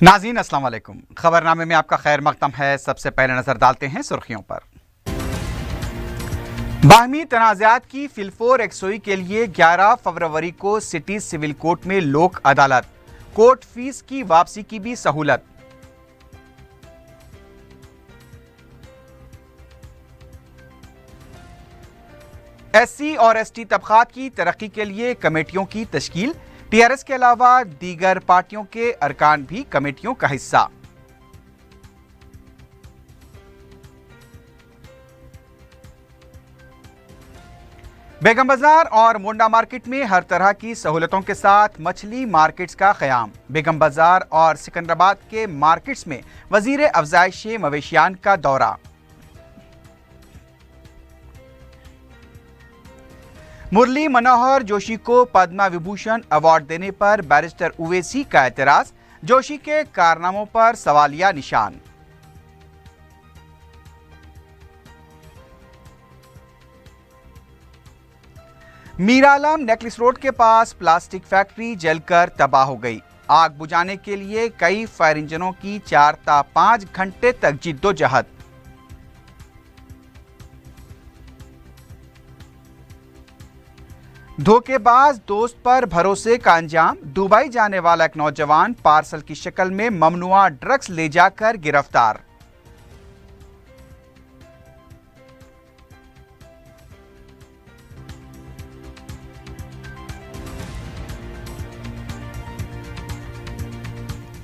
नाज़रीन अस्सलाम वालेकुम। खबरनामे में आपका खैर मकदम है। सबसे पहले नजर डालते हैं सुर्खियों पर। बाहमी तनाज़ात की फिलफोर यकसोई के लिए 11 फरवरी को सिटी सिविल कोर्ट में लोक अदालत, कोर्ट फीस की वापसी की भी सहूलत। एससी और एसटी तबकात की तरक्की के लिए कमेटियों की तश्कील, टीआरएस के अलावा दीगर पार्टियों के अरकान भी कमेटियों का हिस्सा। बेगम बाजार और मोंडा मार्केट में हर तरह की सहूलतों के साथ मछली मार्केट्स का क़याम। बेगम बाजार और सिकंदराबाद के मार्केट्स में वजीर अफजाइश मवेशियान का दौरा। मुरली मनोहर जोशी को पद्मा विभूषण अवार्ड देने पर बैरिस्टर उवैसी का एतराज, जोशी के कारनामों पर सवालिया निशान। मीरालम नेकलेस रोड के पास प्लास्टिक फैक्ट्री जलकर तबाह हो गई। आग बुझाने के लिए कई फायर इंजनों की 4 ता 5 घंटे तक जिद्दोजहद। धोखेबाज दोस्त पर भरोसे का अंजाम, दुबई जाने वाला एक नौजवान पार्सल की शक्ल में ममनुआ ड्रग्स ले जाकर गिरफ्तार।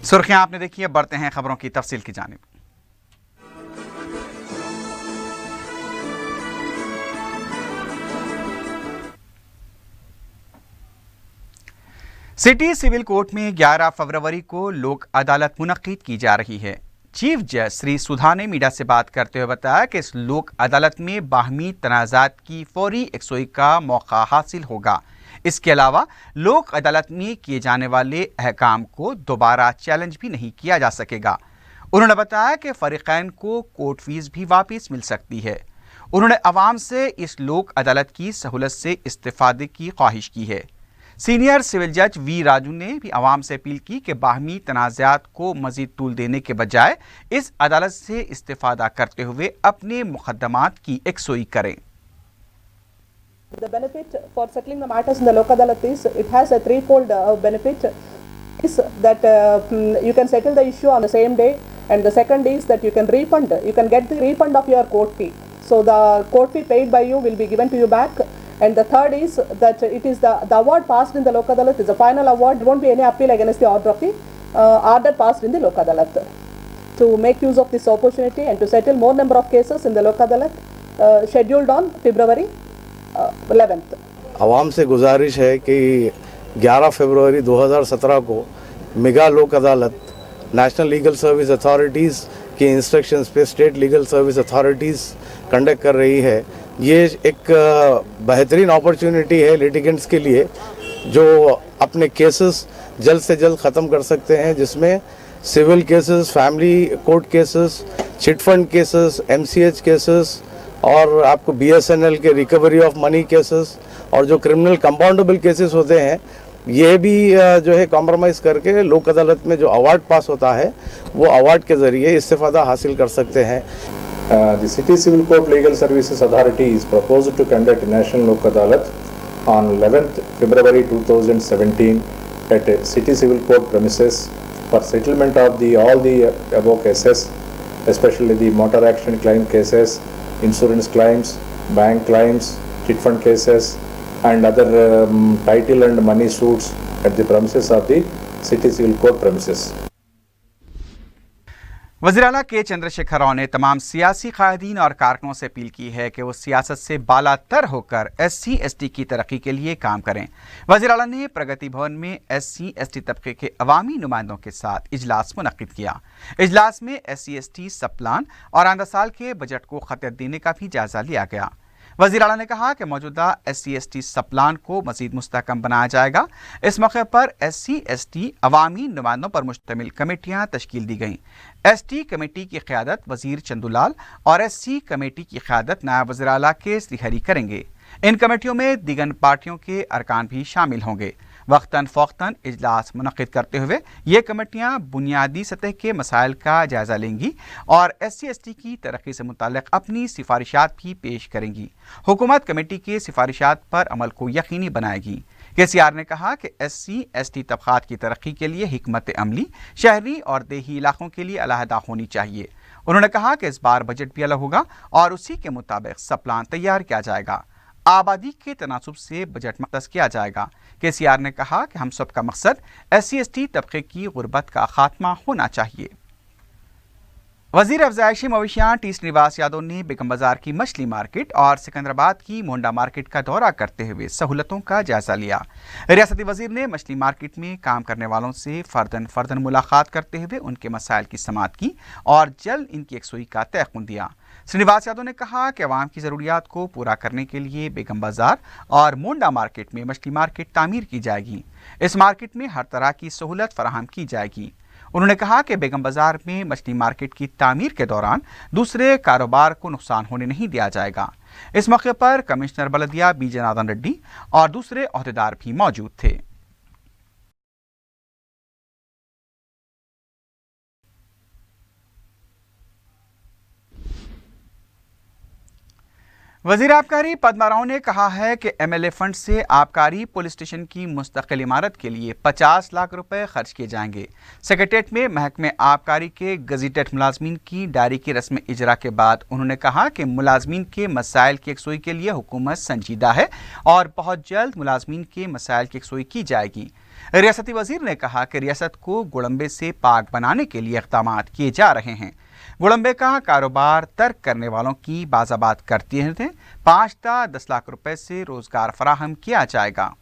सुर्खियां आपने देखी है, बढ़ते हैं खबरों की तफसील की जानिब। सिटी सिविल कोर्ट में 11 फरवरी को लोक अदालत मुनक्किद की जा रही है। चीफ जज श्री सुधा ने मीडिया से बात करते हुए बताया कि इस लोक अदालत में बाहमी तनाज़ात की फौरी यकसोई का मौका हासिल होगा। इसके अलावा लोक अदालत में किए जाने वाले अहकाम को दोबारा चैलेंज भी नहीं किया जा सकेगा। उन्होंने बताया कि फरीकैन को कोर्ट फीस भी वापस मिल सकती है। उन्होंने अवाम से इस लोक अदालत की सहूलत से इस्तेफादे की ख्वाहिश की है। सीनियर सिविल जज वी राजू ने भी अवाम से अपील की कि बाहमी तनाज़ात को मजीद तूल देने के बजाय इस अदालत से इस्तेफादा करते हुए अपने मुकदमात की यकसोई करें। The benefit for settling the matters in the Lok Adalat is it has a threefold benefit. Is that you can settle the issue on the same day, and the second is that you can get the refund of your court fee. So the court fee paid by you will be given to you back. And the third is that it is the award passed in the Lok Adalat is a final award. There won't be any appeal against the order of the order passed in the Lok Adalat. To make use of this opportunity and to settle more number of cases in the Lok Adalat scheduled on February 11th. आवाम से गुजारिश है कि 11 फरवरी 2017 को mega लोक अदालत national legal service authorities के instructions पे state legal service authorities conduct कर रही है। ये एक बेहतरीन अपॉर्चुनिटी है लिटिगेंट्स के लिए जो अपने केसेस जल्द से जल्द ख़त्म कर सकते हैं, जिसमें civil cases, family court cases, chit fund cases, MCH cases और आपको बीएसएनएल के रिकवरी ऑफ मनी केसेस और जो क्रिमिनल कंपाउंडेबल केसेस होते हैं, ये भी जो है कॉम्प्रोमाइज़ करके लोक अदालत में जो अवार्ड पास होता है वो अवार्ड के ज़रिए इस्तेफादा हासिल कर सकते हैं। The City Civil Court Legal Services Authority is proposed to conduct National Lok Adalat on 11th February 2017 at City Civil Court premises for settlement of all the above cases, especially the motor accident claim cases, insurance claims, bank claims, chit fund cases, and other title and money suits at the premises of the City Civil Court premises. वज़ीर आला के चंद्रशेखर राव ने तमाम सियासी कायदीन और कारकुनों से appeal की है कि वो सियासत से बालातर होकर SC ST की तरक्की के लिए काम करें। वज़ीर आला ने प्रगति भवन में SC ST तबके के अवामी नुमाइंदों के साथ इजलास मुनक्किद किया। इजलास में SC ST सब प्लान और आइंदा साल के बजट को खतियत देने का भी जायजा लिया गया। वज़ीर आला ने कहा कि मौजूदा SC ST सब प्लान को मज़ीद मुस्तहकम बनाया जाएगा। इस मौके पर SC ST अवामी नुमाइंदों पर मुश्तमिल कमेटियाँ तश्कील दी गईं। ST कमेटी की क़यादत वज़ीर चंदूलाल और SC कमेटी की क़यादत नायब वज़ीर आला के श्रीहरी करेंगे। इन कमेटियों में दीगर पार्टियों के अरकान भी शामिल होंगे। वक्तन फ़ौक़तन इजलास मुनक़िद करते हुए ये कमेटियाँ बुनियादी सतह के मसाइल का जायज़ा लेंगी और SC/ST की तरक्की से मुताल्लिक़ अपनी सिफारिशात भी पेश करेंगी। हुकूमत कमेटी के सिफारिशात पर अमल को यकीनी बनाएगी। KCR ने कहा कि SC/ST तबक़ात की तरक्की के लिए हिकमत अमली शहरी और देही इलाकों के लिए अलहदा होनी चाहिए। उन्होंने कहा कि इस बार बजट भी अलग होगा और उसी के मुताबिक सब प्लान तैयार किया जाएगा। आबादी के तनासुब से बजट मख्तस किया जाएगा। KCR ने कहा कि हम सब का मकसद SC/ST तबके की गुर्बत का खात्मा होना चाहिए। वज़ीर अफ़ज़ाइश मवेशियाँ T श्रीनिवास यादव ने बेगम बाजार की मछली मार्केट और सिकंदराबाद की मोंडा मार्केट का दौरा करते हुए सहूलतों का जायजा लिया। रियासती वज़ीर ने मछली मार्केट में काम करने वालों से फ़र्दन मुलाकात करते हुए उनके मसाइल की समाअत की और जल्द इनकी यकसुई का तयक़ुन दिया। श्रीनिवास यादव ने कहा कि अवाम की ज़रूरियात को पूरा करने के लिए बेगम बाजार और मोंडा मार्केट में मछली मार्केट तामीर की जाएगी। इस मार्केट में हर तरह की सहूलत फराहम की जाएगी। उन्होंने कहा कि बेगम बाजार में मछली मार्केट की तामीर के दौरान दूसरे कारोबार को नुकसान होने नहीं दिया जाएगा। इस मौके पर कमिश्नर बलदिया B जनार्दन रेड्डी और दूसरे ओहदेदार भी मौजूद थे। वज़ीर आबकारी पद्मा राव ने कहा है कि MLA फंड से आबकारी पुलिस स्टेशन की मुस्तकिल इमारत के लिए 50 लाख रुपए खर्च किए जाएंगे। सेक्रेटेरिएट में महकमे आबकारी के गज़ीटेड मुलाजमीन की डायरी की रस्म इजरा के बाद उन्होंने कहा कि मुलाजमीन के मसाइल की यकसुई के लिए हुकूमत संजीदा है और बहुत जल्द मुलाजमीन के मसाइल की यकसुई की जाएगी। रियासती वज़ीर ने कहा कि रियासत को गुड़म्बे से पाक बनाने के लिए इक़दाम किए जा रहे हैं। गुड़म्बे का कारोबार तर्क करने वालों की बाज़ाबात करते थे 5 से 10 लाख रुपए से रोजगार फराहम किया जाएगा।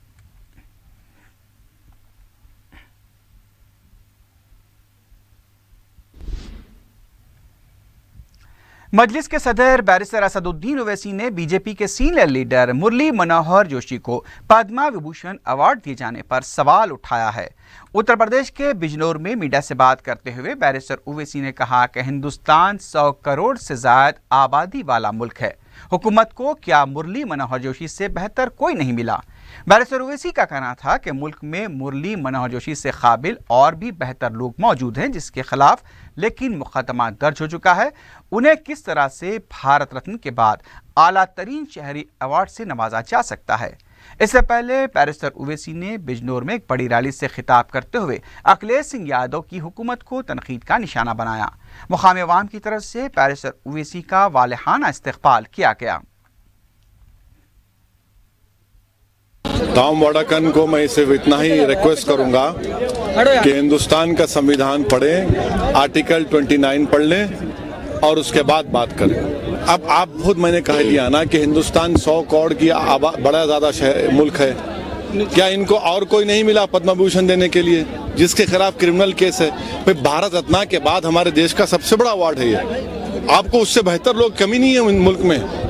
मजलिस के सदर बैरिस्टर असदुद्दीन ओवैसी ने बीजेपी के सीनियर लीडर मुरली मनोहर जोशी को पद्मा विभूषण अवार्ड दिए जाने पर सवाल उठाया है। उत्तर प्रदेश के बिजनौर में मीडिया से बात करते हुए बैरिस्टर ओवैसी ने कहा कि हिंदुस्तान 100 करोड़ से ज्यादा आबादी वाला मुल्क है। हुकूमत को क्या मुरली मनोहर जोशी से बेहतर कोई नहीं मिला। बैरिस्टर ओवैसी का कहना था कि मुल्क में मुरली मनोहर जोशी से काबिल और भी बेहतर लोग मौजूद हैं जिसके खिलाफ लेकिन मुकदमा दर्ज हो चुका है। उन्हें किस तरह से भारत रत्न के बाद आला तरीन शहरी अवार्ड से नवाजा जा सकता है। इससे पहले बैरिस्टर ओवैसी ने बिजनौर में एक बड़ी रैली से खिताब करते हुए अखिलेश सिंह यादव की हुकूमत को तनकीद का निशाना बनाया। मुकामी अवाम की तरफ से बैरिस्टर ओवैसी का वालिहाना इस्तकबाल किया गया। टॉम वाडाकन को मैं सिर्फ इतना ही रिक्वेस्ट करूंगा कि हिंदुस्तान का संविधान पढ़ें, आर्टिकल 29 पढ़ लें और उसके बाद बात करें। अब आप खुद मैंने कह दिया ना कि हिंदुस्तान 100 करोड़ की बड़ा ज़्यादा मुल्क है। क्या इनको और कोई नहीं मिला पद्म भूषण देने के लिए जिसके खिलाफ क्रिमिनल केस है? भाई भारत रत्न के बाद हमारे देश का सबसे बड़ा अवार्ड है ये। आपको उससे बेहतर लोग कमी नहीं है मुल्क में।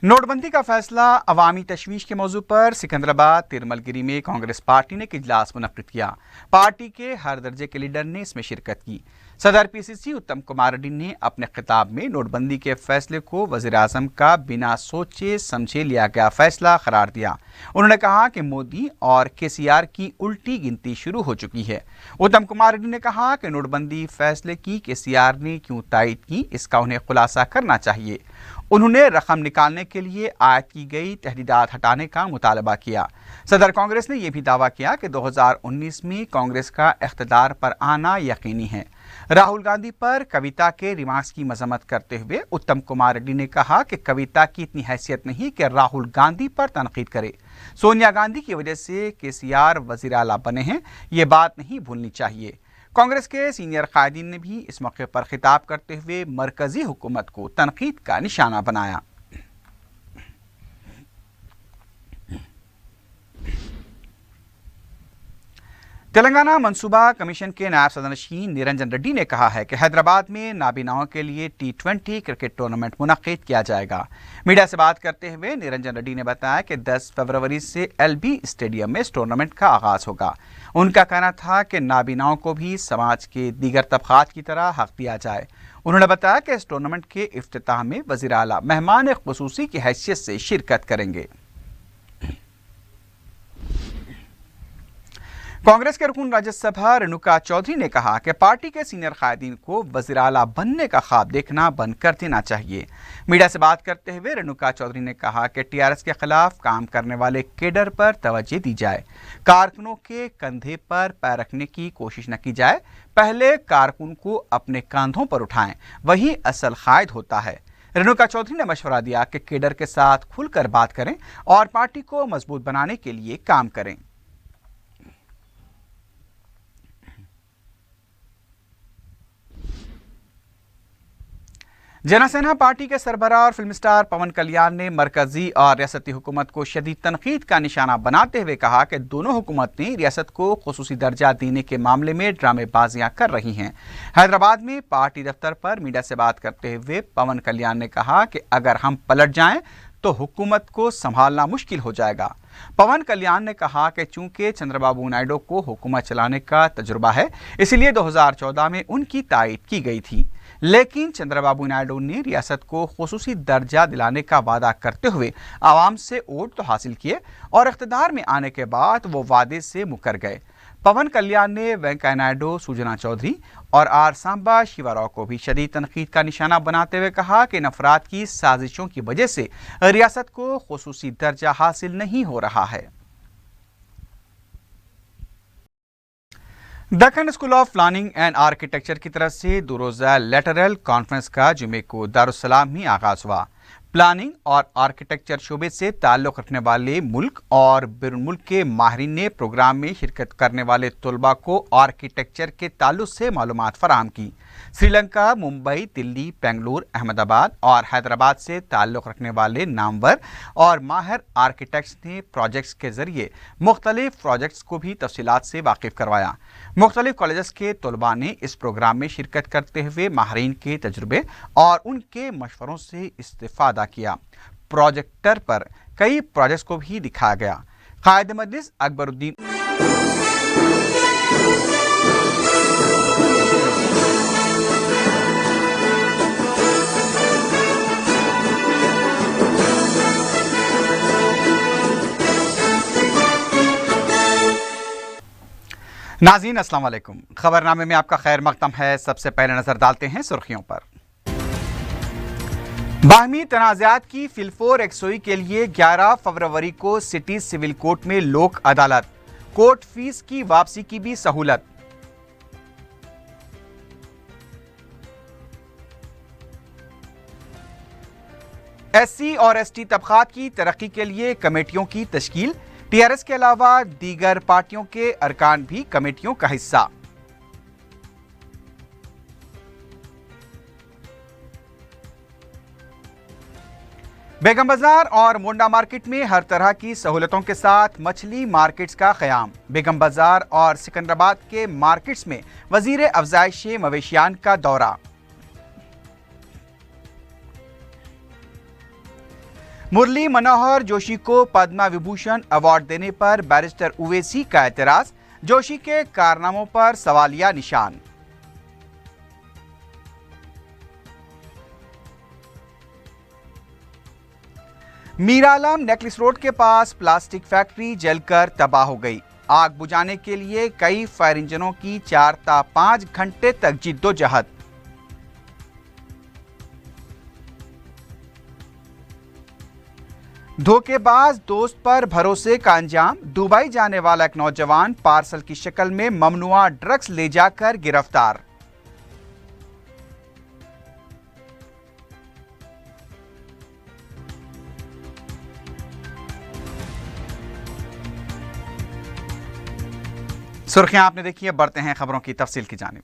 नोटबंदी का फैसला अवामी तशवीश के मौजू पर सिकंदराबाद तिरमलगिरी में कांग्रेस पार्टी ने एक इजलास मुनक्किद किया। पार्टी के हर दर्जे के लीडर ने इसमें शिरकत की। सदर PCC उत्तम कुमार रेड्डी ने अपने खिताब में नोटबंदी के फैसले को वज़ीर-ए-आज़म का बिना सोचे समझे लिया गया फैसला करार दिया। उन्होंने कहा कि मोदी और KCR की उल्टी गिनती शुरू हो चुकी है। उत्तम कुमार रेड्डी ने कहा कि नोटबंदी फैसले की KCR ने क्यों तायद की, इसका उन्हें खुलासा करना चाहिए। उन्होंने रकम निकालने के लिए आयद की गई तहदीदात हटाने का मुतालबा किया। सदर कांग्रेस ने यह भी दावा किया कि 2019 में कांग्रेस का इख्तिदार पर आना यकीनी है। राहुल गांधी पर कविता के रिमार्क्स की मजम्मत करते हुए उत्तम कुमार रेड्डी ने कहा कि कविता की इतनी हैसियत नहीं कि राहुल गांधी पर तनकीद करे। सोनिया गांधी की वजह से KCR वज़ीर आला बने हैं, ये बात नहीं भूलनी चाहिए। कांग्रेस के सीनियर कायदीन ने भी इस मौके पर खिताब करते हुए मरकजी हुकूमत को तनकीद का निशाना बनाया। तेलंगाना मंसूबा कमीशन के नायब सदरनशीन निरंजन रेड्डी ने कहा है कि हैदराबाद में नाबीनाओं के लिए T20 क्रिकेट टूर्नामेंट मुनक्किद किया जाएगा। मीडिया से बात करते हुए निरंजन रेड्डी ने बताया कि 10 फरवरी से LB स्टेडियम में इस टूर्नामेंट का आगाज होगा। उनका कहना था कि नाबीनाओं को भी समाज के दीगर तबकात की तरह हक दिया जाए। उन्होंने बताया कि इस टूर्नामेंट के इफ्तिताह में वज़ीर आला मेहमान खुसूसी की हैसियत से शिरकत करेंगे। कांग्रेस के रुकन राज्यसभा रेणुका चौधरी ने कहा कि पार्टी के सीनियर कायदीन को वज़ीर आला बनने का ख्वाब देखना बंद कर देना चाहिए। मीडिया से बात करते हुए रेणुका चौधरी ने कहा कि टीआरएस के खिलाफ काम करने वाले केडर पर तवज्जो दी जाए, कारकुनों के कंधे पर पैर रखने की कोशिश न की जाए। पहले कारकुन को अपने कंधों पर उठाएं, वही असल कायद होता है। रेणुका चौधरी ने मशवरा दिया कि केडर के साथ खुलकर बात करें और पार्टी को मजबूत बनाने के लिए काम करें। जनसेना पार्टी के सरबराह और फिल्म स्टार पवन कल्याण ने मरकजी और रियासती हुकूमत को शदीद तनकीद का निशाना बनाते हुए कहा कि दोनों हुकूमतें रियासत को खुसूसी दर्जा देने के मामले में ड्रामेबाजियां कर रही हैं। हैदराबाद में पार्टी दफ्तर पर मीडिया से बात करते हुए पवन कल्याण ने कहा कि अगर हम पलट जाएं तो हुकूमत को संभालना मुश्किल हो जाएगा। पवन कल्याण ने कहा कि चूंकि चंद्रबाबू नायडू को हुकूमत चलाने का तजुर्बा है, इसलिए 2014 में उनकी तायद की गई थी, लेकिन चंद्रबाबू नायडू ने रियासत को खुसूसी दर्जा दिलाने का वादा करते हुए आवाम से वोट तो हासिल किए और इख्तिदार में आने के बाद वो वादे से मुकर गए। पवन कल्याण ने वेंकैया नायडू, सुजना चौधरी और आर सांबा शिवराव को भी शदीद तनकीद का निशाना बनाते हुए कहा कि नफरात की साजिशों की वजह से रियासत को खुसूसी दर्जा हासिल नहीं हो रहा है। Deccan school of planning and architecture की तरफ से 2 रोज़ा लेटरल कॉन्फ्रेंस का जुमे को दारुस्सलाम में आगाज हुआ। प्लानिंग और आर्किटेक्चर शोबे से ताल्लुक़ रखने वाले मुल्क और बैरून मुल्क के माहिरीन ने प्रोग्राम में शिरकत करने वाले तलबा को आर्किटेक्चर के ताल्लुक़ से मालूमात फराहम की। श्रीलंका, मुंबई, दिल्ली, बेंगलुरु, अहमदाबाद और हैदराबाद से ताल्लुक़ रखने वाले नामवर और माहिर आर्किटेक्ट्स ने प्रोजेक्ट्स के ज़रिए मुख्तलिफ प्रोजेक्ट्स को भी तफसीलात से वाकिफ़ करवाया। मुख्तलिफ कॉलेजेस के तलबा ने इस प्रोग्राम में शिरकत करते हुए माहिरीन के तजुर्बे और उनके मशवरों से इस्तिफ़ादा किया। प्रोजेक्टर पर कई प्रोजेक्ट्स को भी दिखाया गया। कायद मजलिस अकबरुद्दीन नाज़रीन अस्सलाम वालेकुम। खबरनामे में आपका खैर मकदम है। सबसे पहले नजर डालते हैं सुर्खियों पर। बाहमी तनाज़ात की फिलफोर यकसोई के लिए 11 फरवरी को सिटी सिविल कोर्ट में लोक अदालत, कोर्ट फीस की वापसी की भी सहूलत। एससी और एसटी तबकात की तरक्की के लिए कमेटियों की तश्कील, टीआरएस के अलावा दीगर पार्टियों के अरकान भी कमेटियों का हिस्सा। बेगम बाजार और मोंडा मार्केट में हर तरह की सहूलतों के साथ मछली मार्केट्स का क़याम। बेगम बाजार और सिकंदराबाद के मार्केट्स में वजीर अफजाइश मवेशियान का दौरा। मुरली मनोहर जोशी को पद्मा विभूषण अवार्ड देने पर बैरिस्टर उवैसी का एतराज, जोशी के कारनामों पर सवालिया निशान। मीरालम नेकलेस रोड के पास प्लास्टिक फैक्ट्री जलकर तबाह हो गई। आग बुझाने के लिए कई फायर इंजनों की 4 से 5 घंटे तक जिद्दोजहद। धोखेबाज दोस्त पर भरोसे का अंजाम, दुबई जाने वाला एक नौजवान पार्सल की शक्ल में ममनुआ ड्रग्स ले जाकर गिरफ्तार। सुर्खियां आपने देखी है, बढ़ते हैं खबरों की तफसील की जानिब।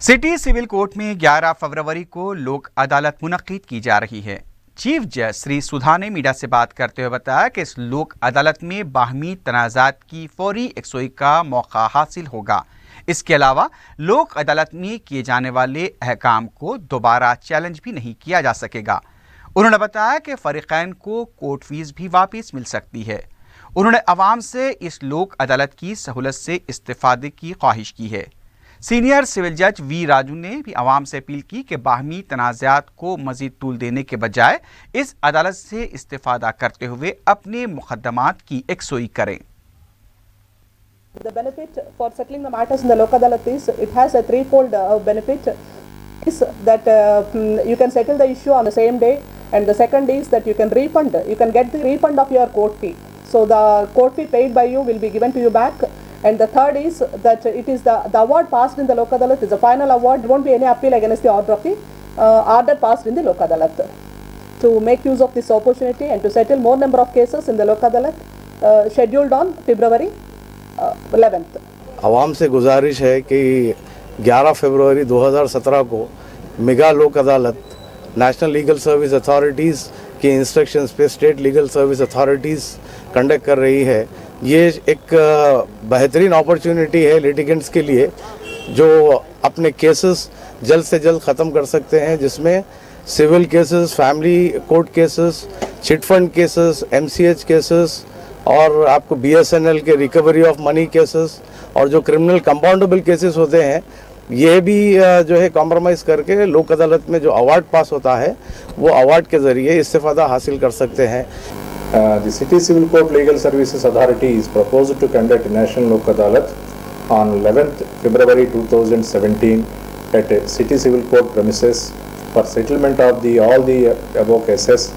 सिटी सिविल कोर्ट में 11 फरवरी को लोक अदालत मुनक्किद की जा रही है। चीफ जज श्री सुधा ने मीडिया से बात करते हुए बताया कि इस लोक अदालत में बाहमी तनाज़ात की फौरी यकसोई का मौका हासिल होगा। इसके अलावा लोक अदालत में किए जाने वाले अहकाम को दोबारा चैलेंज भी नहीं किया जा सकेगा। उन्होंने बताया कि फरीकैन को कोर्ट फीस भी वापस मिल सकती है। उन्होंने अवाम से इस लोक अदालत की सहूलत से इस्तिफादे की ख्वाहिश की है। सीनियर सिविल जज वी राजू ने भी आवाम से अपील की कि बाहमी तनाज़ात को मजीद तूल देने के बजाय इस अदालत से इस्तेफादा करते हुए अपने मुकदमात की एकसोई करें। The benefit for settling the matters in the Lok Adalat is it has a threefold benefit. Is that you can settle the issue on the same day, and the second is that you can get the refund of your court fee. So the court fee paid by you will be given to you back. And the third is that it is the award passed in the Lok Adalat is a final award. There won't be any appeal against the order of the order passed in the Lok Adalat. To make use of this opportunity and to settle more number of cases in the Lok Adalat scheduled on February 11th. आवाम से गुजारिश है कि 11 फरवरी 2017 को mega लोक अदालत national legal service authorities के instructions पे state legal service authorities conduct कर रही है। ये एक बेहतरीन अपॉर्चुनिटी है लिटिगेंट्स के लिए जो अपने केसेस जल्द से जल्द ख़त्म कर सकते हैं, जिसमें civil cases, family court cases, chit fund cases, MCH cases और आपको BSNL के रिकवरी ऑफ मनी केसेस और जो क्रिमिनल कंपाउंडेबल केसेस होते हैं, ये भी जो है कॉम्प्रोमाइज़ करके लोक अदालत में जो अवार्ड पास होता है वो अवार्ड के ज़रिए इस्तेफादा हासिल कर सकते हैं। The City Civil Court Legal Services Authority is proposed to conduct National Lok Adalat on 11th February 2017 at City Civil Court premises for settlement of all the above cases,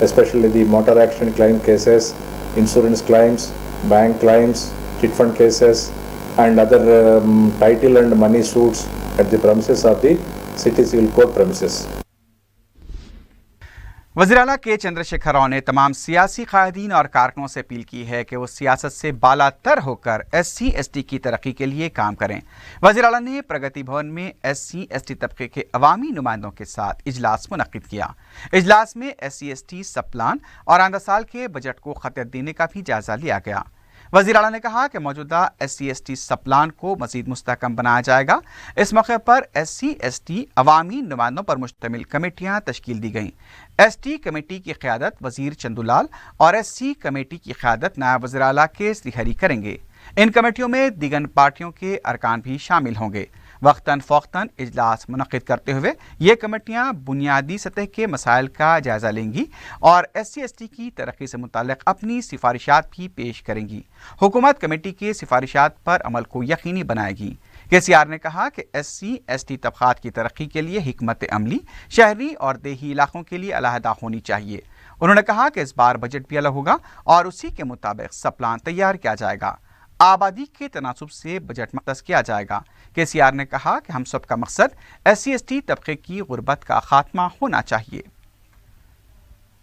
especially the motor accident claim cases, insurance claims, bank claims, chit fund cases, and other title and money suits at the premises of the City Civil Court premises. वज़ीर आला के चंद्रशेखर राव ने तमाम सियासी कायदीन और कारकुनों से appeal की है कि वो सियासत से बालातर होकर SC/ST की तरक्की के लिए काम करें। वज़ीर आला ने प्रगति भवन में SC/ST तबके के अवामी नुमाइंदों के साथ इजलास मुनक्किद किया। इजलास में SC/ST सब प्लान और आइंदा साल के बजट को खतियत देने का भी जायजा लिया गया। वज़ीर आला ने कहा कि मौजूदा SC/ST सब प्लान को मज़ीद मुस्तहकम बनाया जाएगा। इस मौके पर SC/ST अवामी नुमाइंदों पर मुश्तमिल कमेटियाँ तश्कील दी गईं। ST कमेटी की क़यादत वज़ीर चंदूलाल और SC कमेटी की क़यादत नायब वज़ीर आला के श्रीहरी करेंगे। इन कमेटियों में दीगर पार्टियों के अरकान भी शामिल होंगे। वक्तन फ़ौक्तन इजलास मुनक़्क़िद करते हुए ये कमेटियाँ बुनियादी सतह के मसाइल का जायज़ा लेंगी और SC/ST की तरक्की से मुताल्लिक़ अपनी सिफारिशात भी पेश करेंगी। हुकूमत कमेटी के सिफारिशात पर अमल को यकीनी बनाएगी। KCR ने कहा कि SC/ST तबक़ात की तरक्की के लिए हिकमत अमली शहरी और देही इलाकों के लिए अलहदा होनी चाहिए। उन्होंने कहा कि इस बार बजट भी अलग होगा और उसी के मुताबिक सब प्लान तैयार किया जाएगा। आबादी के तनासुब से बजट मख्तस किया जाएगा। KCR ने कहा कि हम सब का मकसद SC/ST तबके की गुर्बत का खात्मा होना चाहिए।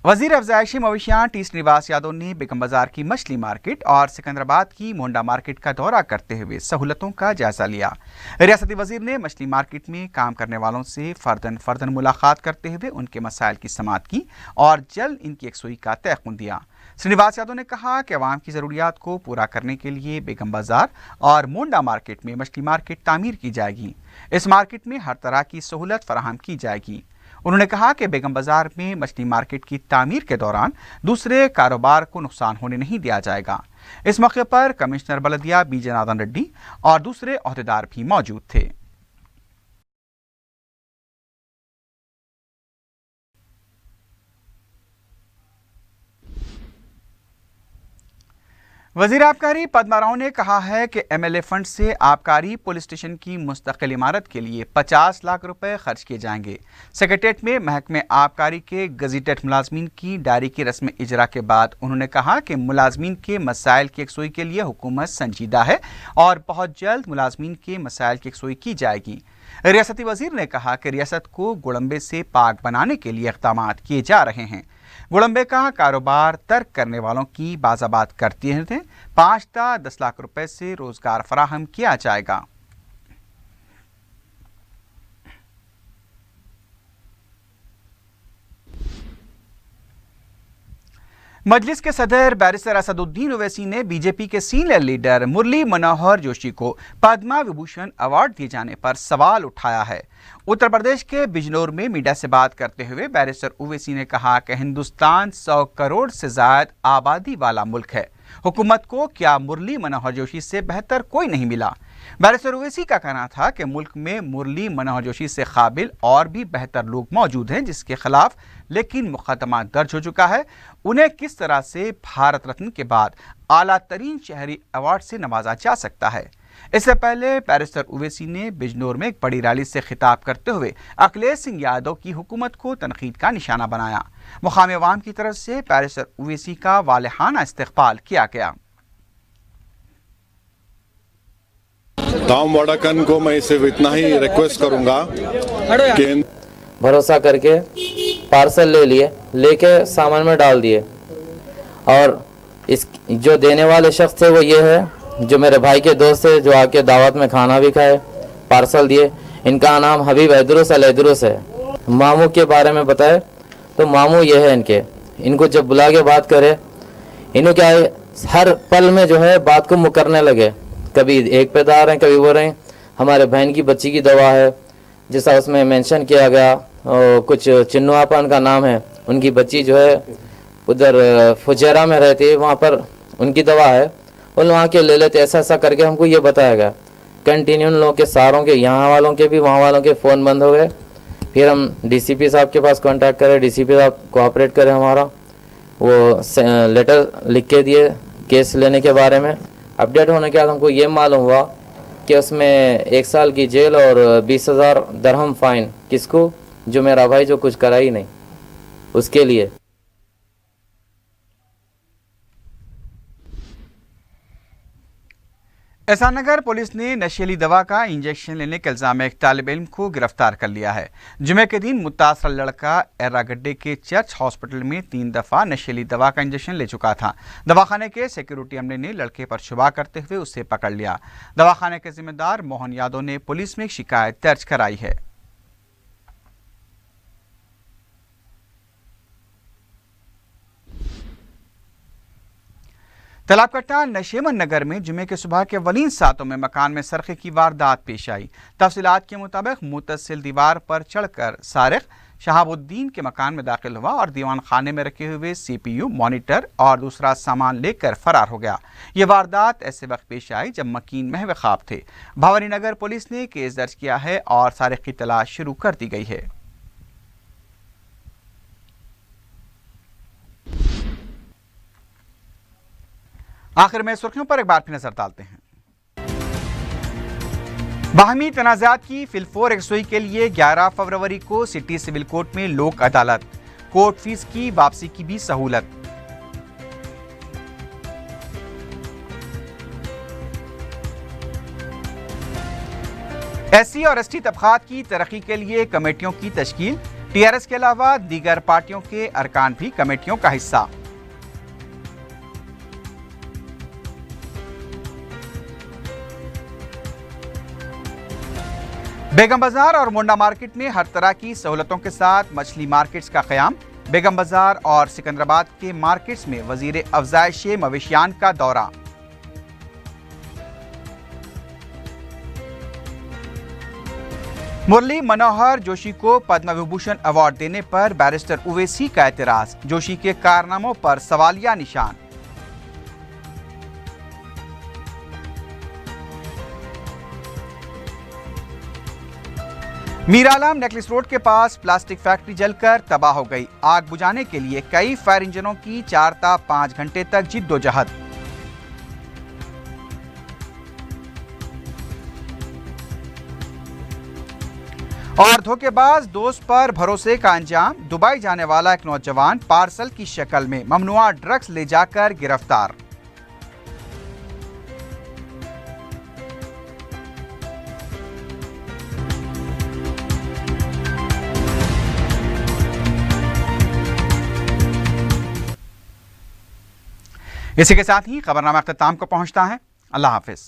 वज़ीर अफ़ज़ाइशी मवेशियाँ T श्रीनिवास यादव ने बेगम बाजार की मछली मार्केट और सिकंदराबाद की मोंडा मार्केट का दौरा करते हुए सहूलतों का जायजा लिया। रियासती वज़ीर ने मछली मार्केट में काम करने वालों से फ़र्दन मुलाकात करते हुए उनके मसाइल की समाअत की और जल्द इनकी एकसुई का तयक़ुन दिया। श्रीनिवास यादव ने कहा कि अवाम की ज़रूरियात को पूरा करने के लिए बेगम बाजार और मोंडा मार्केट में मछली मार्केट तामीर की जाएगी। इस मार्केट में हर तरह की सहूलत फराहम की जाएगी। उन्होंने कहा कि बेगम बाजार में मछली मार्केट की तामीर के दौरान दूसरे कारोबार को नुकसान होने नहीं दिया जाएगा। इस मौके पर कमिश्नर बलदिया B जनार्दन रेड्डी और दूसरे अहदेदार भी मौजूद थे। वज़ीर आबकारी पद्मा राव ने कहा है कि MLA फंड से आबकारी पुलिस स्टेशन की मुस्तकिल इमारत के लिए 50 लाख रुपए खर्च किए जाएंगे। सेक्रेटेरिएट में महकमे आबकारी के गज़ीटेड मुलाजमीन की डायरी की रस्म इजरा के बाद उन्होंने कहा कि मुलाजमीन के मसाइल की एकसुई के लिए हुकूमत संजीदा है और बहुत जल्द मुलाजमीन के मसाइल की एकसुई की जाएगी। रियासती वज़ीर ने कहा कि रियासत को गुड़म्बे से पाक बनाने के लिए इक़दाम किए जा रहे हैं। गुड़म्बे का कारोबार तर्क करने वालों की बाज़ाबात करते थे 5 से 10 लाख रुपए से रोजगार फराहम किया जाएगा। मजलिस के सदर बैरिस्टर असदुद्दीन ओवैसी ने बीजेपी के सीनियर लीडर मुरली मनोहर जोशी को पद्मा विभूषण अवार्ड दिए जाने पर सवाल उठाया है। उत्तर प्रदेश के बिजनौर में मीडिया से बात करते हुए बैरिस्टर ओवैसी ने कहा कि हिंदुस्तान 100 करोड़ से ज्यादा आबादी वाला मुल्क है। हुकूमत को क्या मुरली मनोहर जोशी से बेहतर कोई नहीं मिला। बैरिस्टर ओवैसी का कहना था कि मुल्क में मुरली मनोहर जोशी से काबिल और भी बेहतर लोग मौजूद हैं जिसके खिलाफ लेकिन मुकदमा दर्ज हो चुका है। उन्हें किस तरह से भारत रत्न के बाद आला तरीन शहरी अवार्ड से नवाजा जा सकता है। इससे पहले बैरिस्टर ओवैसी ने बिजनौर में एक बड़ी रैली से खिताब करते हुए अखिलेश सिंह यादव की हुकूमत को तनकीद का निशाना बनाया। मुकामी अवाम की तरफ से बैरिस्टर ओवैसी का वालिहाना इस्तकबाल किया गया। टॉम वॉडाकन को मैं सिर्फ इतना ही रिक्वेस्ट करूंगा कि भरोसा करके पार्सल ले लिए, लेके सामान में डाल दिए, और इस जो देने वाले शख्स थे वो ये है जो मेरे भाई के दोस्त थे, जो आके दावत में खाना भी खाए, पार्सल दिए। इनका नाम हबीब हैदरुस अल हैदरुस है। मामू के बारे में बताए तो मामू ये है इनको जब बुला के बात करे, इन्हों क्या है हर पल में जो है बात को मुकरने लगे। कभी एक पे दार हैं, कभी बोल रहे हैं हमारे बहन की बच्ची की दवा है, जैसा उसमें मेंशन किया गया। कुछ चिन्नुआपन का नाम है, उनकी बच्ची जो है उधर फुजेरा में रहती है, वहाँ पर उनकी दवा है, उन वहाँ के ले लेते। ऐसा ऐसा करके हमको ये बताया गया। कंटिन्यू उन लोगों के सारों के, यहाँ वालों के भी वहाँ वालों के फ़ोन बंद हो गए। फिर हम डीसीपी साहब के पास कांटेक्ट करें, डीसीपी साहब कोऑपरेट करें हमारा, वो लेटर लिख के दिए केस लेने के बारे में। अपडेट होने के बाद हमको ये मालूम हुआ कि उसमें 1 साल की जेल और 20,000 दरहम फाइन। किसको? जो मेरा भाई जो कुछ करा ही नहीं उसके लिए। एहसान नगर पुलिस ने नशीली दवा का इंजेक्शन लेने के इल्जाम में एक तालिब इल्म को गिरफ्तार कर लिया है। जुमे के दिन मुतासर लड़का एर्रागड्डे के चर्च हॉस्पिटल में 3 दफ़ा नशीली दवा का इंजेक्शन ले चुका था। दवाखाने के सिक्योरिटी अमले ने लड़के पर शुबा करते हुए उसे पकड़ लिया। दवाखाने के जिम्मेदार मोहन यादव ने पुलिस में शिकायत दर्ज कराई है। तलाबकट्टा नशेमन नगर में जुमे के सुबह के अवलीन सातों में मकान में सरखे की वारदात पेश आई। तफसीलात के मुताबिक मुतसिल दीवार पर चढ़कर सारिक शहाबुद्दीन के मकान में दाखिल हुआ और दीवान खाने में रखे हुए CPU, मॉनिटर और दूसरा सामान लेकर फरार हो गया। ये वारदात ऐसे वक्त पेश आई जब मकीन महव ख्वाब थे। भवानी नगर पुलिस ने केस दर्ज किया है और सारिक की तलाश शुरू कर दी गई है। आखिर में सुर्खियों पर एक बार फिर नजर डालते हैं। बाहमी तनाज़ात की फिलफोर यकसुई के लिए 11 फरवरी को सिटी सिविल कोर्ट में लोक अदालत, कोर्ट फीस की वापसी की भी सहूलत। SC और ST तबकात की तरक्की के लिए कमेटियों की तश्कील। TRS के अलावा दीगर पार्टियों के अरकान भी कमेटियों का हिस्सा। बेगम बाजार और मोंडा मार्केट में हर तरह की सहूलतों के साथ मछली मार्केट्स का क़याम। बेगम बाजार और सिकंदराबाद के मार्केट्स में वजीर अफजाइश मवेशियान का दौरा। मुरली मनोहर जोशी को पद्म विभूषण अवार्ड देने पर बैरिस्टर ओवैसी का एतराज। जोशी के कारनामों पर सवालिया निशान। मीरालाम नेकलेस रोड के पास प्लास्टिक फैक्ट्री जलकर तबाह हो गई। आग बुझाने के लिए कई फायर इंजनों की 4 ता 5 घंटे तक जिद्दोजहद। और धोखेबाज दोस्त पर भरोसे का अंजाम। दुबई जाने वाला एक नौजवान पार्सल की शक्ल में ममनुआ ड्रग्स ले जाकर गिरफ्तार। इसी के साथ ही खबरनामा अख्ताम को पहुंचता है। अल्लाह हाफिज।